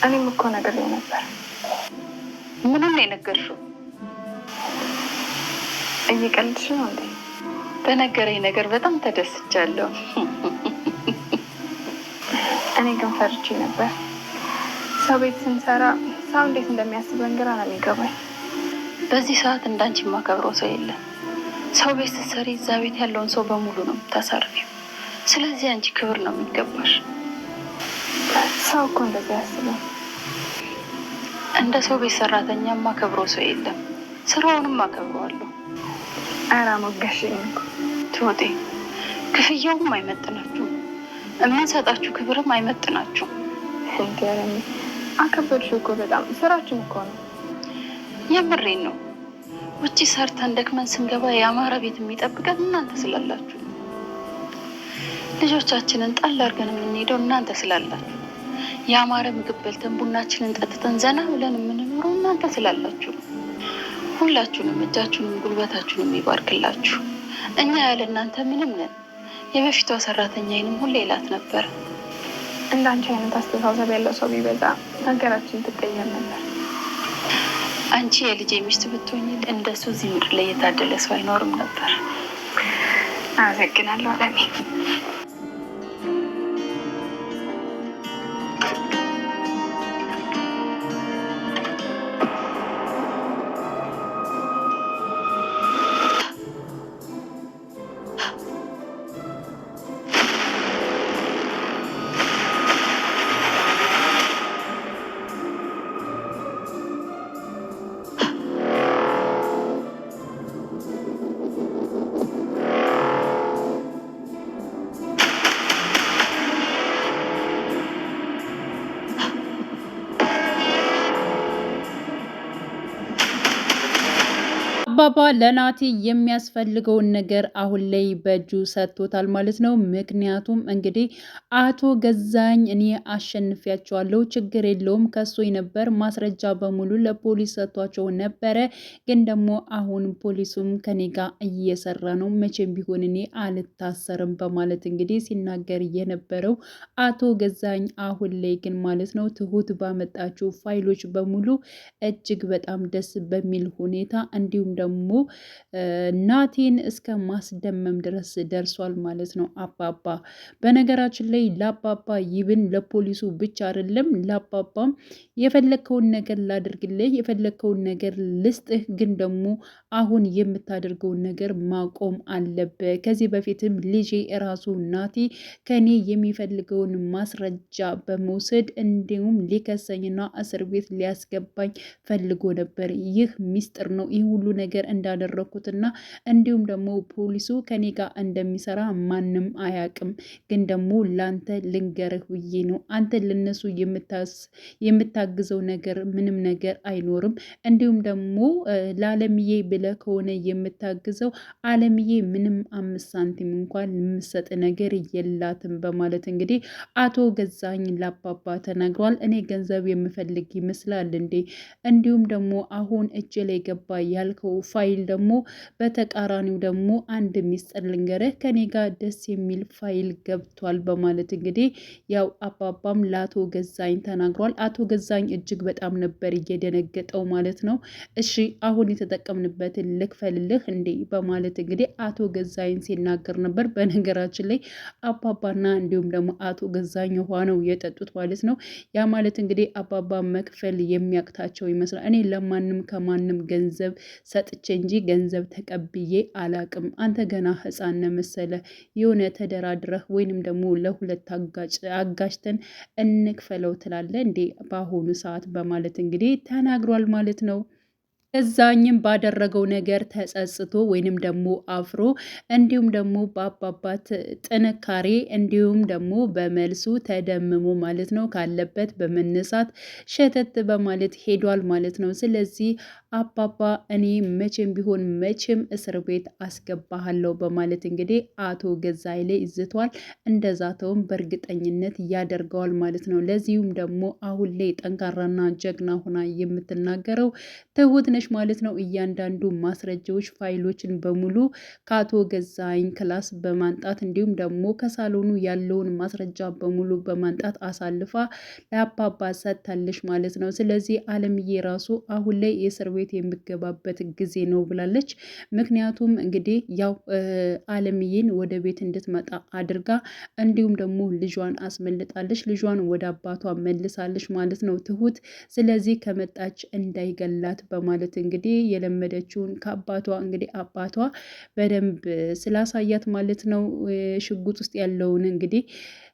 እኔም እኮ ነገር ነበር። ምንም ነው የነገርሽው? እየቀልድሽ ነው እንዴ? በነገረኝ ነገር በጣም ተደስቻለሁ። እኔ ግን ፈርቼ ነበር። ሰው ቤት ስንሰራ ሰው እንዴት እንደሚያስበን ግራ ነው የሚገባኝ። በዚህ ሰዓት እንዳንቺ የማከብረው ሰው የለም። ሰው ቤት ስትሰሪ እዛ ቤት ያለውን ሰው በሙሉ ነው የምታሳርፊው። ስለዚህ አንቺ ክብር ነው የሚገባሽ። ሰው እኮ እንደዚህ ያስበው። እንደ ሰው ቤት ሰራተኛ የማከብረው ሰው የለም። ስራውንም አከብረዋለሁ። ኧረ ሞገሽኝ ትወጤ። ክፍያውም አይመጥናችሁም፣ የምንሰጣችሁ ክብርም አይመጥናችሁም። ንገረኝ። አከበድሽ እኮ በጣም ስራችን እኮ ነው። የምሬን ነው። ውጪ ሰርተን ደክመን ስንገባ የአማረ ቤት የሚጠብቀን እናንተ ስላላችሁ፣ ልጆቻችንን ጣል አድርገን የምንሄደው እናንተ ስላላችሁ፣ የአማረ ምግብ በልተን ቡናችንን ጠጥተን ዘና ብለን የምንኖረው እናንተ ስላላችሁ ነው። ሁላችሁንም እጃችሁንም ጉልበታችሁንም ይባርክላችሁ። እኛ ያለ እናንተ ምንም ነን። የበፊቷ ሰራተኛዬንም ሁሌ ይላት ነበር፣ እንዳንቺ አይነት አስተሳሰብ ያለው ሰው ቢበዛ ሀገራችን ትቀየር ነበር። አንቺ የልጄ ሚስት ብትሆኝ እንደሱ እዚህ ምድር ላይ የታደለ ሰው አይኖርም ነበር። አመሰግናለሁ አለሜ። አባባ ለናቲ የሚያስፈልገውን ነገር አሁን ላይ በእጁ ሰጥቶታል ማለት ነው። ምክንያቱም እንግዲህ አቶ ገዛኝ እኔ አሸንፊያቸዋለሁ፣ ችግር የለውም ከሶኝ ነበር፣ ማስረጃ በሙሉ ለፖሊስ ሰጥቷቸው ነበረ። ግን ደግሞ አሁን ፖሊሱም ከኔ ጋር እየሰራ ነው፣ መቼም ቢሆን እኔ አልታሰርም በማለት እንግዲህ ሲናገር የነበረው አቶ ገዛኝ አሁን ላይ ግን ማለት ነው ትሁት ባመጣችው ፋይሎች በሙሉ እጅግ በጣም ደስ በሚል ሁኔታ እንዲሁም ደግሞ ናቲን እስከ ማስደመም ድረስ ደርሷል ማለት ነው አባባ። በነገራችን ላይ ለአባባ ይብን ለፖሊሱ ብቻ አይደለም፣ ለአባባም የፈለግከውን ነገር ላድርግልህ፣ የፈለግከውን ነገር ልስጥህ፣ ግን ደግሞ አሁን የምታደርገውን ነገር ማቆም አለብህ። ከዚህ በፊትም ልጄ እራሱ ናቲ ከኔ የሚፈልገውን ማስረጃ በመውሰድ እንዲሁም ሊከሰኝና እስር ቤት ሊያስገባኝ ፈልጎ ነበር። ይህ ሚስጥር ነው። ይህ ሁሉ ነገር እንዳደረኩትና እንዲሁም ደግሞ ፖሊሱ ከኔ ጋር እንደሚሰራ ማንም አያውቅም። ግን ደግሞ ላንተ ልንገርህ ብዬ ነው። አንተ ለነሱ የምታግዘው ነገር ምንም ነገር አይኖርም። እንዲሁም ደግሞ ለአለምዬ ብለህ ከሆነ የምታግዘው አለምዬ ምንም 5 ሳንቲም እንኳን የምሰጥ ነገር የላትም በማለት እንግዲህ አቶ ገዛኝ ላባባ ተናግሯል። እኔ ገንዘብ የምፈልግ ይመስላል እንዴ? እንዲሁም ደግሞ አሁን እጅ ላይ ገባ ያልከው ፋይል ደግሞ በተቃራኒው ደግሞ አንድ ሚስጥር ልንገርህ፣ ከኔ ጋር ደስ የሚል ፋይል ገብቷል በማለት እንግዲህ ያው አባባም ለአቶ ገዛኝ ተናግሯል። አቶ ገዛኝ እጅግ በጣም ነበር እየደነገጠው ማለት ነው። እሺ አሁን የተጠቀምንበትን ልክፈልልህ እንዴ በማለት እንግዲህ አቶ ገዛኝ ሲናገር ነበር። በነገራችን ላይ አባባና እንዲሁም ደግሞ አቶ ገዛኝ ውሃ ነው የጠጡት ማለት ነው። ያ ማለት እንግዲህ አባባ መክፈል የሚያቅታቸው ይመስላል። እኔ ለማንም ከማንም ገንዘብ ሰጥቼ እንጂ ገንዘብ ተቀብዬ አላቅም። አንተ ገና ሕፃን ነህ መሰለ፣ የሆነ ተደራድረህ ወይንም ደግሞ ለሁለት አጋጭተን እንክፈለው ትላለ እንዴ በአሁኑ ሰዓት በማለት እንግዲህ ተናግሯል ማለት ነው። ገዛኝም ባደረገው ነገር ተጸጽቶ ወይንም ደግሞ አፍሮ እንዲሁም ደግሞ በአባባት ጥንካሬ እንዲሁም ደግሞ በመልሱ ተደምሞ ማለት ነው ካለበት በመነሳት ሸተት በማለት ሄዷል ማለት ነው። ስለዚህ አባባ እኔ መቼም ቢሆን መቼም እስር ቤት አስገባሃለሁ በማለት እንግዲህ አቶ ገዛይ ላይ ይዝቷል። እንደዛተውም በእርግጠኝነት ያደርገዋል ማለት ነው። ለዚሁም ደግሞ አሁን ላይ ጠንካራና ጀግና ሆና የምትናገረው ትሁት ነሽ ማለት ነው። እያንዳንዱ ማስረጃዎች ፋይሎችን በሙሉ ከአቶ ገዛኸኝ ክላስ በማንጣት እንዲሁም ደግሞ ከሳሎኑ ያለውን ማስረጃ በሙሉ በማንጣት አሳልፋ ለአባባ ሰጥታለሽ ማለት ነው። ስለዚህ አለምዬ ራሱ አሁን ላይ የእስር ቤት የሚገባበት ጊዜ ነው ብላለች። ምክንያቱም እንግዲህ ያው አለምዬን ወደ ቤት እንድትመጣ አድርጋ እንዲሁም ደግሞ ልጇን አስመልጣለች፣ ልጇን ወደ አባቷ መልሳለች ማለት ነው ትሁት። ስለዚህ ከመጣች እንዳይገላት በማለት እንግዲህ የለመደችውን ከአባቷ እንግዲህ አባቷ በደንብ ስላሳያት ማለት ነው ሽጉጥ ውስጥ ያለውን እንግዲህ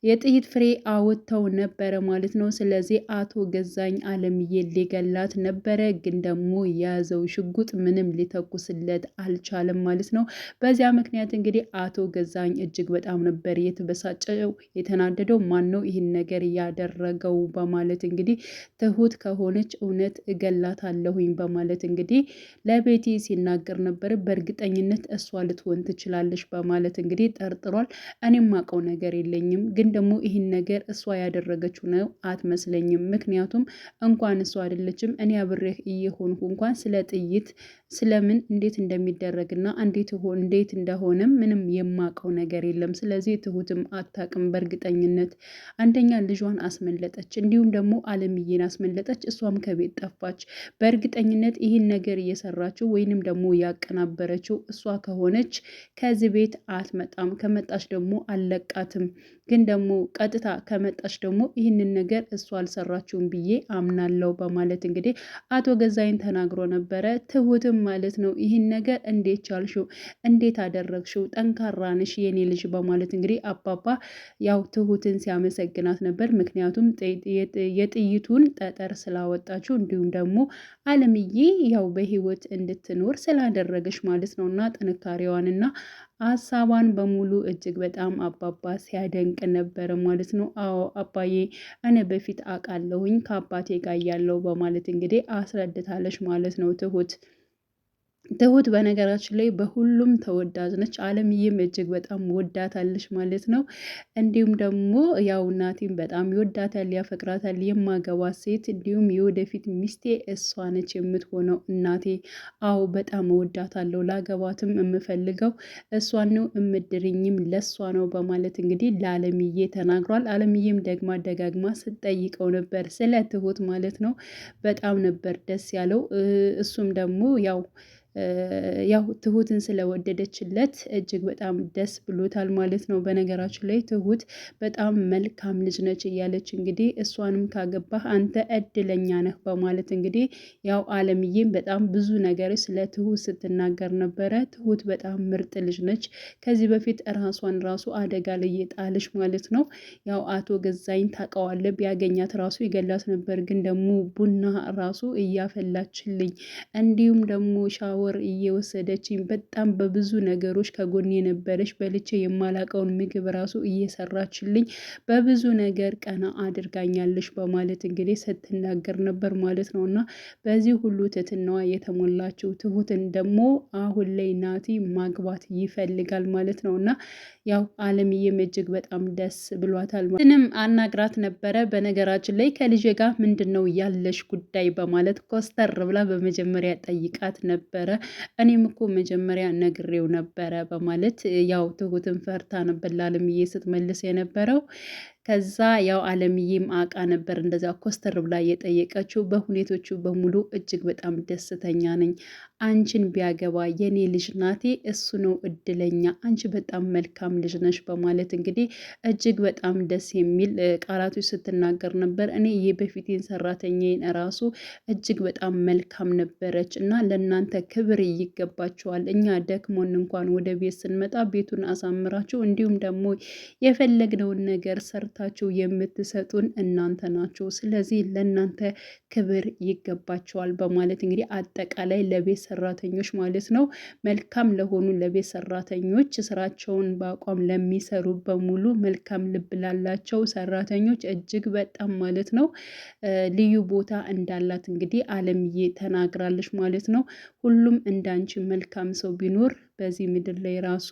የጥይት ፍሬ አወጥተው ነበረ ማለት ነው። ስለዚህ አቶ ገዛኸኝ አለምዬ ሊገላት ነበረ፣ ግን ደግሞ የያዘው ሽጉጥ ምንም ሊተኩስለት አልቻለም ማለት ነው። በዚያ ምክንያት እንግዲህ አቶ ገዛኸኝ እጅግ በጣም ነበር የተበሳጨው የተናደደው። ማን ነው ይህን ነገር ያደረገው በማለት እንግዲህ ትሁት ከሆነች እውነት እገላታለሁኝ በማለት እንግዲህ ለቤቲ ሲናገር ነበር። በእርግጠኝነት እሷ ልትሆን ትችላለች በማለት እንግዲህ ጠርጥሯል። እኔም ማውቀው ነገር የለኝም ግን ደግሞ ይህን ነገር እሷ ያደረገችው ነው አትመስለኝም። ምክንያቱም እንኳን እሷ አይደለችም እኔ አብሬህ እየሆንኩ እንኳን ስለ ጥይት ስለምን እንዴት እንደሚደረግና እንዴት እንደሆነም ምንም የማውቀው ነገር የለም። ስለዚህ ትሁትም አታውቅም በእርግጠኝነት። አንደኛ ልጇን አስመለጠች፣ እንዲሁም ደግሞ አለምዬን አስመለጠች፣ እሷም ከቤት ጠፋች። በእርግጠኝነት ይህን ነገር እየሰራችው ወይንም ደግሞ ያቀናበረችው እሷ ከሆነች ከዚህ ቤት አትመጣም። ከመጣች ደግሞ አልለቃትም። ግን ደግሞ ቀጥታ ከመጣች ደግሞ ይህንን ነገር እሷ አልሰራችውም ብዬ አምናለሁ በማለት እንግዲህ አቶ ገዛኸኝ ተናግሮ ነበረ። ትሁትም ማለት ነው ይህን ነገር እንዴት ቻልሽው? እንዴት አደረግሽው? ጠንካራ ነሽ የኔ ልጅ በማለት እንግዲህ አባባ ያው ትሁትን ሲያመሰግናት ነበር። ምክንያቱም የጥይቱን ጠጠር ስላወጣችው እንዲሁም ደግሞ አለምዬ ያው በህይወት እንድትኖር ስላደረገች ማለት ነው እና ጥንካሬዋንና ሀሳቧን በሙሉ እጅግ በጣም አባባ ሲያደንቅ ነበረ ማለት ነው። አዎ አባዬ እኔ በፊት አውቃለሁኝ ከአባቴ ጋር ያለው በማለት እንግዲህ አስረድታለች ማለት ነው ትሁት። ትሁት በነገራችን ላይ በሁሉም ተወዳጅ ነች። አለምዬም እጅግ በጣም ወዳታለች ማለት ነው። እንዲሁም ደግሞ ያው ናቲም በጣም ይወዳታል፣ ያፈቅራታል። የማገባት ሴት እንዲሁም የወደፊት ሚስቴ እሷ ነች የምትሆነው እናቴ። አዎ በጣም እወዳታለሁ፣ ላገባትም የምፈልገው እሷን ነው፣ እምድርኝም ለሷ ነው በማለት እንግዲህ ለአለምዬ ተናግሯል። አለምዬም ደግማ ደጋግማ ስትጠይቀው ነበር ስለ ትሁት ማለት ነው። በጣም ነበር ደስ ያለው። እሱም ደግሞ ያው ትሁትን ስለወደደችለት እጅግ በጣም ደስ ብሎታል ማለት ነው። በነገራችን ላይ ትሁት በጣም መልካም ልጅ ነች እያለች እንግዲህ እሷንም ካገባህ አንተ እድለኛ ነህ በማለት እንግዲህ ያው አለምዬም በጣም ብዙ ነገር ስለ ትሁት ስትናገር ነበረ። ትሁት በጣም ምርጥ ልጅ ነች። ከዚህ በፊት ራሷን ራሱ አደጋ ላይ የጣለች ማለት ነው። ያው አቶ ገዛኸኝ ታውቀዋለህ፣ ቢያገኛት ራሱ ይገላት ነበር። ግን ደግሞ ቡና ራሱ እያፈላችልኝ እንዲሁም ደግሞ ሻወር እየወሰደችኝ በጣም በብዙ ነገሮች ከጎን የነበረች በልቼ የማላቀውን ምግብ ራሱ እየሰራችልኝ በብዙ ነገር ቀና አድርጋኛለች በማለት እንግዲህ ስትናገር ነበር ማለት ነው። እና በዚህ ሁሉ ትትናዋ የተሞላችው ትሁትን ደግሞ አሁን ላይ ናቲ ማግባት ይፈልጋል ማለት ነው። እና ያው አለምዬም እጅግ በጣም ደስ ብሏታል። ምንም አናግራት ነበረ። በነገራችን ላይ ከልጄ ጋር ምንድን ነው ያለሽ ጉዳይ በማለት ኮስተር ብላ በመጀመሪያ ጠይቃት ነበረ። እኔም እኮ መጀመሪያ ነግሬው ነበረ በማለት ያው ትሁትን ፈርታ ነበር ለአለምዬ ስትመልስ የነበረው። ከዛ ያው አለምዬም አቃ ነበር እንደዛ ኮስተር ብላ የጠየቀችው። በሁኔቶቹ በሙሉ እጅግ በጣም ደስተኛ ነኝ። አንቺን ቢያገባ የኔ ልጅ ናቴ እሱ ነው እድለኛ፣ አንቺ በጣም መልካም ልጅ ነሽ በማለት እንግዲህ እጅግ በጣም ደስ የሚል ቃላቶች ስትናገር ነበር። እኔ የበፊቴን ሰራተኛዬን ራሱ እጅግ በጣም መልካም ነበረች እና ለእናንተ ክብር ይገባቸዋል። እኛ ደክሞን እንኳን ወደ ቤት ስንመጣ ቤቱን አሳምራችሁ እንዲሁም ደግሞ የፈለግነውን ነገር ታችሁ የምትሰጡን እናንተ ናችሁ። ስለዚህ ለእናንተ ክብር ይገባቸዋል በማለት እንግዲህ አጠቃላይ ለቤት ሰራተኞች ማለት ነው መልካም ለሆኑ ለቤት ሰራተኞች ስራቸውን በአቋም ለሚሰሩ በሙሉ መልካም ልብ ላላቸው ሰራተኞች እጅግ በጣም ማለት ነው ልዩ ቦታ እንዳላት እንግዲህ አለምዬ ተናግራለች ማለት ነው። ሁሉም እንዳንቺ መልካም ሰው ቢኖር በዚህ ምድር ላይ ራሱ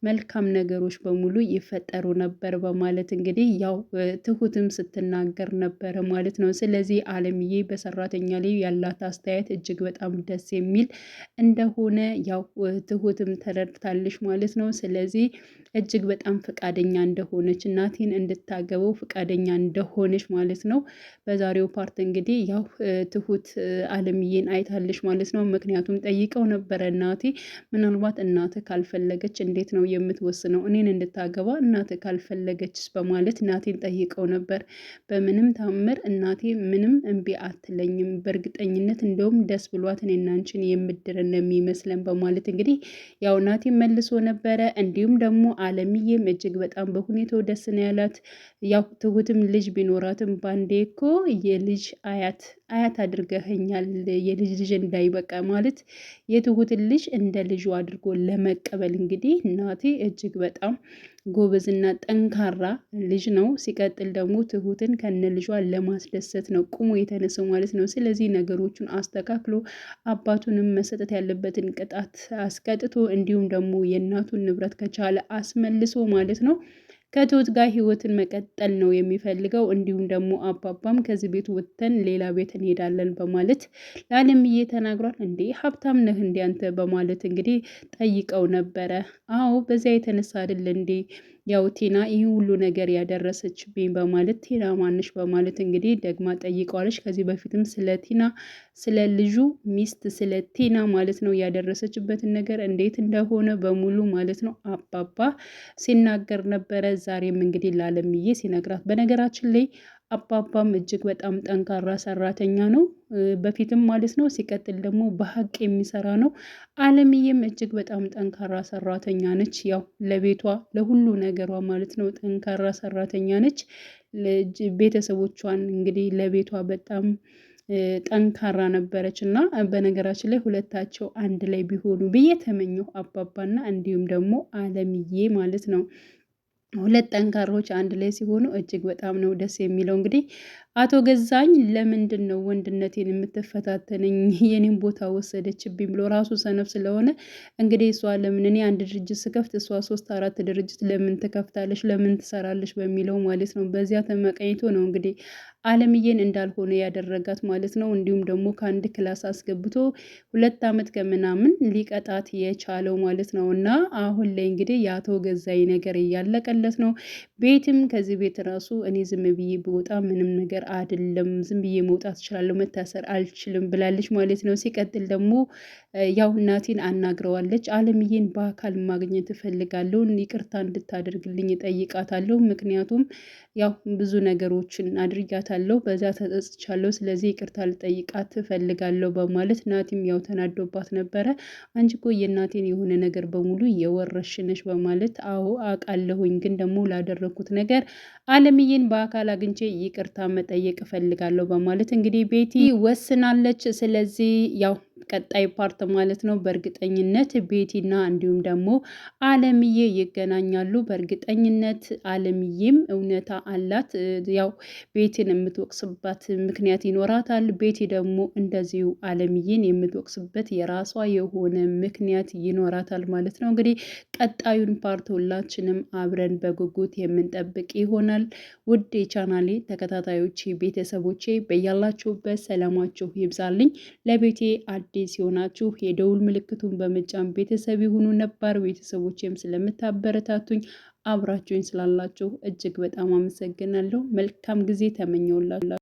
መልካም ነገሮች በሙሉ ይፈጠሩ ነበር በማለት እንግዲህ ያው ትሁትም ስትናገር ነበረ ማለት ነው። ስለዚህ አለምዬ በሰራተኛ ላይ ያላት አስተያየት እጅግ በጣም ደስ የሚል እንደሆነ ያው ትሁትም ተረድታለች ማለት ነው። ስለዚህ እጅግ በጣም ፈቃደኛ እንደሆነች ናቲን እንድታገበው ፈቃደኛ እንደሆነች ማለት ነው። በዛሬው ፓርት እንግዲህ ያው ትሁት አለምዬን አይታለች ማለት ነው። ምክንያቱም ጠይቀው ነበረ እናቴ ምናልባት እናትህ ካልፈለገች እንዴት ነው የምትወስነው? እኔን እንድታገባ እናትህ ካልፈለገችስ? በማለት እናቴን ጠይቀው ነበር። በምንም ታምር እናቴ ምንም እምቢ አትለኝም፣ በእርግጠኝነት እንደውም ደስ ብሏት እኔና አንቺን የምድርን የሚመስለን በማለት እንግዲህ ያው እናቴን መልሶ ነበረ። እንዲሁም ደግሞ አለምዬም እጅግ በጣም በሁኔታው ደስ ነው ያላት። ያው ትሁትም ልጅ ቢኖራትም ባንዴ እኮ የልጅ አያት አድርገኸኛል፣ የልጅ ልጅ እንዳይበቃ ማለት የትሁትን ልጅ እንደ ልጁ አድርጎ ለመቀበል እንግዲህ እናቴ እጅግ በጣም ጎበዝና ጠንካራ ልጅ ነው። ሲቀጥል ደግሞ ትሁትን ከነ ልጇ ለማስደሰት ነው ቁሞ የተነሰው ማለት ነው። ስለዚህ ነገሮቹን አስተካክሎ አባቱንም መሰጠት ያለበትን ቅጣት አስቀጥቶ እንዲሁም ደግሞ የእናቱን ንብረት ከቻለ አስመልሶ ማለት ነው ከትሁት ጋር ህይወትን መቀጠል ነው የሚፈልገው። እንዲሁም ደግሞ አባባም ከዚህ ቤት ወጥተን ሌላ ቤት እንሄዳለን በማለት ለአለምዬ ተናግሯል። እንዴ ሀብታም ነህ እንዴ አንተ? በማለት እንግዲህ ጠይቀው ነበረ። አዎ በዚያ የተነሳ አይደል እንዴ ያው ቲና ይህ ሁሉ ነገር ያደረሰችብኝ በማለት ቲና ማንሽ በማለት እንግዲህ ደግማ ጠይቀዋለች። ከዚህ በፊትም ስለ ቲና ስለ ልጁ ሚስት ስለ ቲና ማለት ነው ያደረሰችበትን ነገር እንዴት እንደሆነ በሙሉ ማለት ነው አባባ ሲናገር ነበረ። ዛሬም እንግዲህ ለአለምዬ ሲነግራት በነገራችን ላይ አባባም እጅግ በጣም ጠንካራ ሰራተኛ ነው በፊትም ማለት ነው። ሲቀጥል ደግሞ በሀቅ የሚሰራ ነው። አለምዬም እጅግ በጣም ጠንካራ ሰራተኛ ነች። ያው ለቤቷ ለሁሉ ነገሯ ማለት ነው ጠንካራ ሰራተኛ ነች። ቤተሰቦቿን እንግዲህ ለቤቷ በጣም ጠንካራ ነበረች እና በነገራችን ላይ ሁለታቸው አንድ ላይ ቢሆኑ ብዬ ተመኘሁ። አባባና እንዲሁም ደግሞ አለምዬ ማለት ነው። ሁለት ጠንካሮች አንድ ላይ ሲሆኑ እጅግ በጣም ነው ደስ የሚለው። እንግዲህ አቶ ገዛኝ ለምንድን ነው ወንድነቴን የምትፈታተነኝ? የኔን ቦታ ወሰደችብኝ ብሎ ራሱ ሰነፍ ስለሆነ እንግዲህ እሷ ለምን እኔ አንድ ድርጅት ስከፍት እሷ 3-4 ድርጅት ለምን ትከፍታለች ለምን ትሰራለች በሚለው ማለት ነው። በዚያ ተመቀኝቶ ነው እንግዲህ አለምዬን እንዳልሆነ ያደረጋት ማለት ነው። እንዲሁም ደግሞ ከአንድ ክላስ አስገብቶ 2 ዓመት ከምናምን ሊቀጣት የቻለው ማለት ነው። እና አሁን ላይ እንግዲህ የአቶ ገዛኝ ነገር እያለቀለት ነው። ቤትም ከዚህ ቤት ራሱ እኔ ዝም ብዬ ብወጣ ምንም ነገር አይደለም፣ ዝም ብዬ መውጣት እችላለሁ፣ መታሰር አልችልም ብላለች ማለት ነው። ሲቀጥል ደግሞ ያው እናቴን አናግረዋለች። አለምዬን በአካል ማግኘት እፈልጋለሁ፣ ይቅርታ እንድታደርግልኝ እጠይቃታለሁ። ምክንያቱም ያው ብዙ ነገሮችን አድርጋታለሁ፣ በዛ ተጸጽቻለሁ፣ ስለዚህ ይቅርታ ልጠይቃት እፈልጋለሁ በማለት ናቲም ያው ተናዶባት ነበረ። አንቺ እኮ የእናቴን የሆነ ነገር በሙሉ የወረሽ ነሽ በማለት አዎ አውቃለሁኝ፣ ግን ደግሞ ላደረኩት ነገር አለምዬን በአካል አግኝቼ ይቅርታ መጠየቅ እፈልጋለሁ በማለት እንግዲህ ቤቲ ወስናለች። ስለዚህ ያው ቀጣይ ፓርት ማለት ነው በእርግጠኝነት ቤቲና እንዲሁም ደግሞ አለምዬ ይገናኛሉ። በእርግጠኝነት አለምዬም እውነታ አላት፣ ያው ቤቲን የምትወቅስባት ምክንያት ይኖራታል። ቤቲ ደግሞ እንደዚሁ አለምዬን የምትወቅስበት የራሷ የሆነ ምክንያት ይኖራታል ማለት ነው። እንግዲህ ቀጣዩን ፓርት ሁላችንም አብረን በጉጉት የምንጠብቅ ይሆናል። ውድ የቻናሌ ተከታታዮች ቤተሰቦቼ በያላችሁበት ሰላማችሁ ይብዛልኝ። ለቤቴ አዲስ ሲሆናችሁ የደውል ምልክቱን በመጫን ቤተሰብ የሆኑ ነባር ቤተሰቦችም ስለምታበረታቱኝ አብራችሁኝ ስላላችሁ እጅግ በጣም አመሰግናለሁ። መልካም ጊዜ ተመኘውላችሁ።